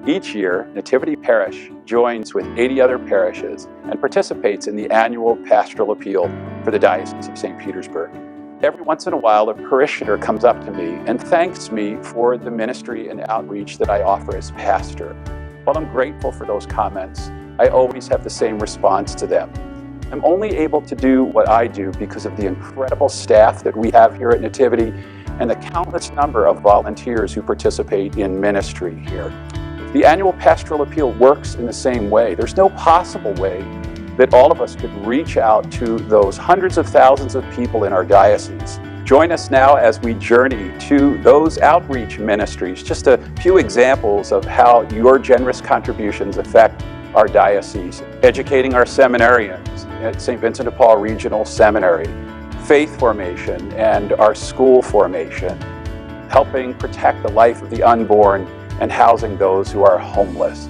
Each year, Nativity Parish joins with 80 other parishes and participates in the annual pastoral appeal for the Diocese of St. Petersburg. Every once in a while, a parishioner comes up to me and thanks me for the ministry and outreach that I offer as pastor. While I'm grateful for those comments, I always have the same response to them. I'm only able to do what I do because of the incredible staff that we have here at Nativity and the countless number of volunteers who participate in ministry here. The annual pastoral appeal works in the same way. There's no possible way that all of us could reach out to those hundreds of thousands of people in our diocese. Join us now as we journey to those outreach ministries. Just a few examples of how your generous contributions affect our diocese. Educating our seminarians at St. Vincent de Paul Regional Seminary, faith formation and our school formation, helping protect the life of the unborn and housing those who are homeless.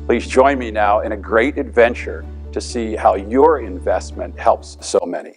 Please join me now in a great adventure to see how your investment helps so many.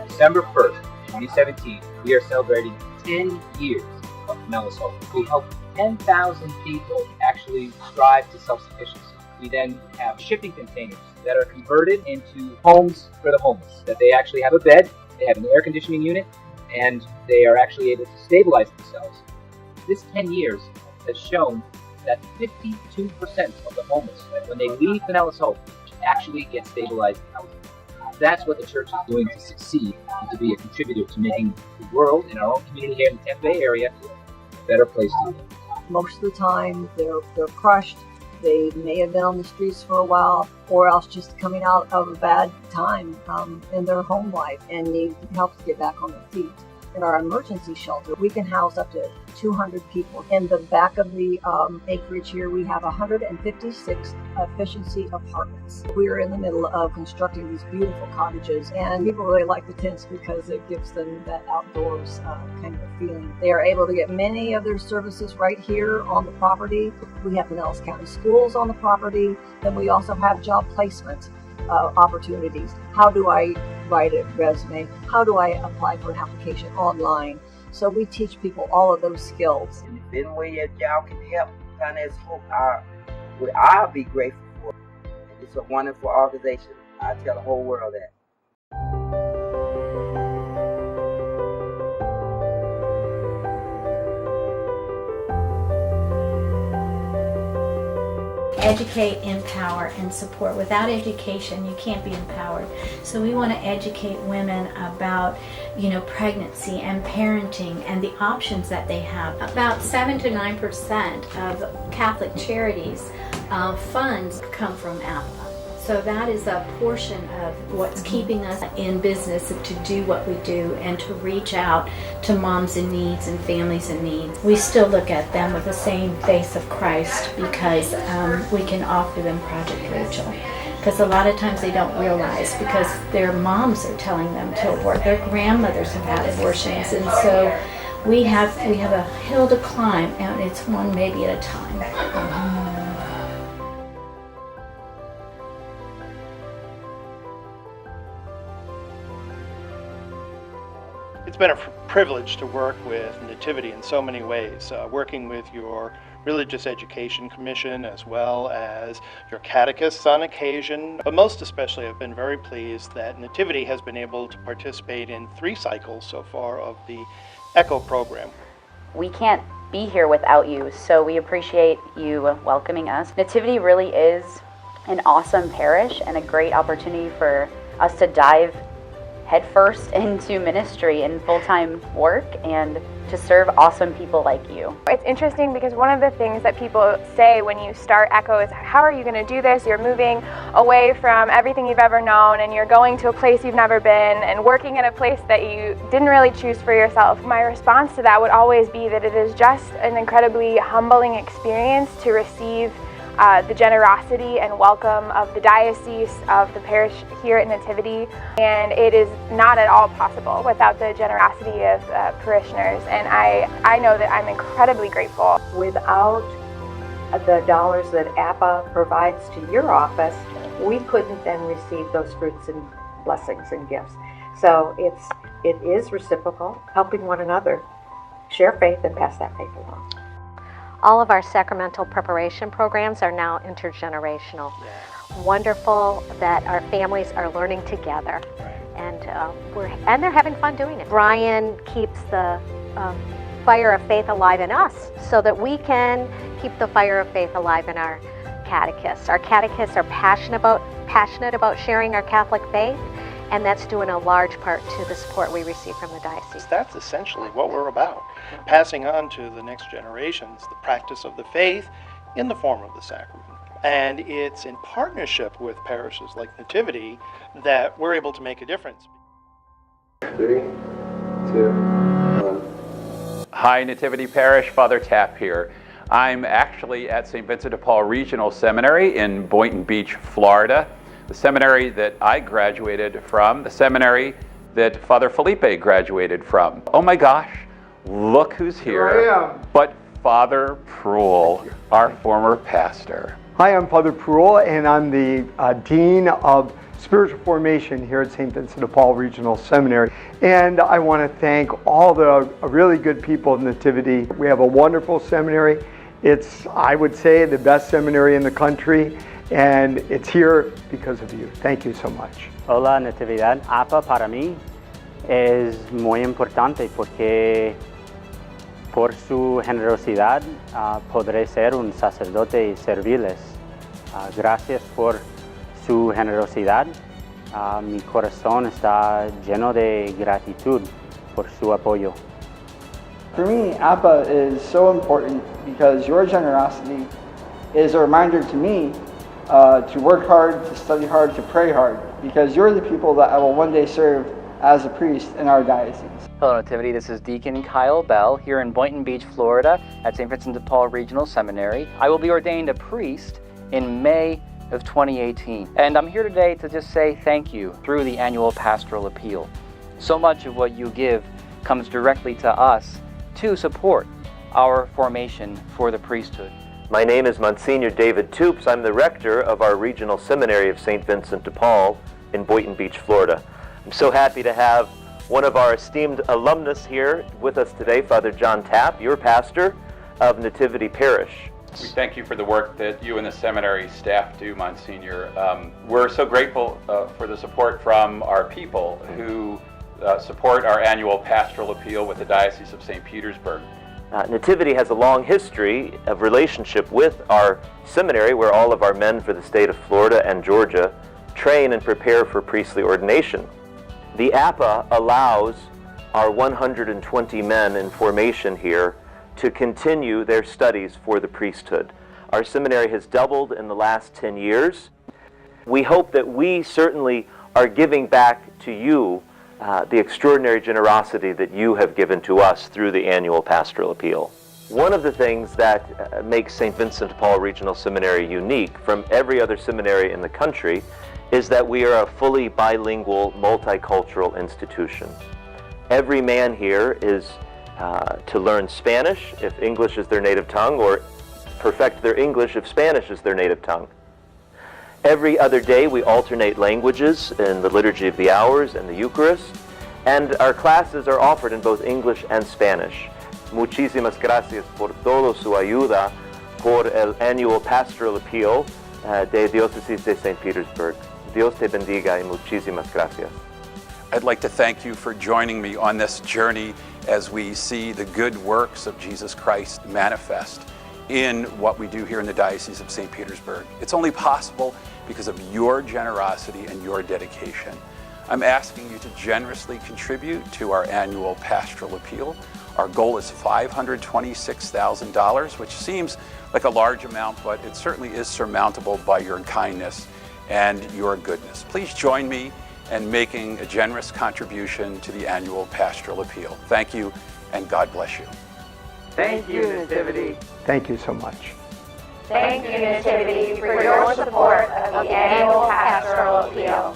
December 1st, 2017, we are celebrating 10 years of Pinellas Hope. We help 10,000 people actually strive to self-sufficiency. We then have shipping containers that are converted into homes for the homeless, that they actually have a bed, they have an air conditioning unit, and they are actually able to stabilize themselves. This 10 years has shown that 52% of the homeless, when they leave Pinellas Hope, actually get stabilized housing. That's what the church is doing to succeed and to be a contributor to making the world and our own community here in the Tampa Bay area a better place to live. Most of the time, they're crushed. They may have been on the streets for a while, or else just coming out of a bad time in their home life and need help to get back on their feet. In our emergency shelter, we can house up to 200 people. In the back of the acreage here, we have 156 efficiency apartments. We are in the middle of constructing these beautiful cottages, and people really like the tents because it gives them that outdoors kind of a feeling. They are able to get many of their services right here on the property. We have Pinellas County Schools on the property, and we also have job placement opportunities. How do I write a resume? How do I apply for an application online? So we teach people all of those skills. And if any way that y'all can help Pinellas Hope, I'll be grateful for it. It's a wonderful organization. I tell the whole world that. Educate, empower, and support. Without education, you can't be empowered. So we want to educate women about, pregnancy and parenting and the options that they have. About 7 to 9% of Catholic charities funds come from APA. So that is a portion of what's keeping us in business to do what we do and to reach out to moms in needs and families in need. We still look at them with the same face of Christ because we can offer them Project Rachel. Because a lot of times they don't realize because their moms are telling them to abort. Their grandmothers have had abortions, and so we have a hill to climb, and it's one maybe at a time. It's been a privilege to work with Nativity in so many ways, working with your Religious Education Commission as well as your catechists on occasion. But most especially, I've been very pleased that Nativity has been able to participate in 3 cycles so far of the ECHO program. We can't be here without you, so we appreciate you welcoming us. Nativity really is an awesome parish and a great opportunity for us to dive headfirst into ministry and full-time work and to serve awesome people like you. It's interesting because one of the things that people say when you start ECHO is, how are you going to do this? You're moving away from everything you've ever known and you're going to a place you've never been and working in a place that you didn't really choose for yourself. My response to that would always be that it is just an incredibly humbling experience to receive the generosity and welcome of the diocese, of the parish here at Nativity, and it is not at all possible without the generosity of parishioners, and I know that I'm incredibly grateful. Without the dollars that APA provides to your office, we couldn't then receive those fruits and blessings and gifts. So it is reciprocal, helping one another share faith and pass that faith along. All of our sacramental preparation programs are now intergenerational. Wonderful that our families are learning together, and they're having fun doing it. Brian keeps the fire of faith alive in us, so that we can keep the fire of faith alive in our catechists. Our catechists are passionate about sharing our Catholic faith, and that's due in a large part to the support we receive from the diocese. That's essentially what we're about, passing on to the next generations the practice of the faith in the form of the sacrament. And it's in partnership with parishes like Nativity that we're able to make a difference. 3, 2, 1. Hi, Nativity Parish, Father Tapp here. I'm actually at St. Vincent de Paul Regional Seminary in Boynton Beach, Florida, the seminary that I graduated from, the seminary that Father Felipe graduated from. Oh my gosh, look who's here. Here I am. But Father Proul, our former pastor. Hi, I'm Father Proul, and I'm the Dean of Spiritual Formation here at St. Vincent de Paul Regional Seminary. And I want to thank all the really good people of Nativity. We have a wonderful seminary. It's, I would say, the best seminary in the country, and it's here because of you. Thank you so much. Hola, Natividad. APA para mí es muy importante porque por su generosidad podré ser un sacerdote y servirles. Gracias por su generosidad. Mi corazón está lleno de gratitud por su apoyo. For me, APA is so important because your generosity is a reminder to me to work hard, to study hard, to pray hard, because you're the people that I will one day serve as a priest in our diocese. Hello Nativity, this is Deacon Kyle Bell here in Boynton Beach, Florida at St. Vincent de Paul Regional Seminary. I will be ordained a priest in May of 2018. And I'm here today to just say thank you through the annual pastoral appeal. So much of what you give comes directly to us to support our formation for the priesthood. My name is Monsignor David Toops. I'm the rector of our regional seminary of St. Vincent de Paul in Boynton Beach, Florida. I'm so happy to have one of our esteemed alumnus here with us today, Father John Tapp, your pastor of Nativity Parish. We thank you for the work that you and the seminary staff do, Monsignor. We're so grateful for the support from our people who support our annual pastoral appeal with the Diocese of St. Petersburg. Nativity has a long history of relationship with our seminary, where all of our men for the state of Florida and Georgia train and prepare for priestly ordination. The APA allows our 120 men in formation here to continue their studies for the priesthood. Our seminary has doubled in the last 10 years. We hope that we certainly are giving back to you the extraordinary generosity that you have given to us through the annual pastoral appeal. One of the things that makes St. Vincent de Paul Regional Seminary unique from every other seminary in the country is that we are a fully bilingual, multicultural institution. Every man here is to learn Spanish if English is their native tongue, or perfect their English if Spanish is their native tongue. Every other day we alternate languages in the Liturgy of the Hours and the Eucharist, and our classes are offered in both English and Spanish. Muchísimas gracias por todo su ayuda por el annual pastoral appeal de Diócesis de St. Petersburg. Dios te bendiga y muchísimas gracias. I'd like to thank you for joining me on this journey as we see the good works of Jesus Christ manifest in what we do here in the Diocese of St. Petersburg. It's only possible because of your generosity and your dedication. I'm asking you to generously contribute to our annual pastoral appeal. Our goal is $526,000, which seems like a large amount, but it certainly is surmountable by your kindness and your goodness. Please join me in making a generous contribution to the annual pastoral appeal. Thank you, and God bless you. Thank you, Nativity. Thank you so much. Thank you, Nativity, for your support of the annual pastoral appeal.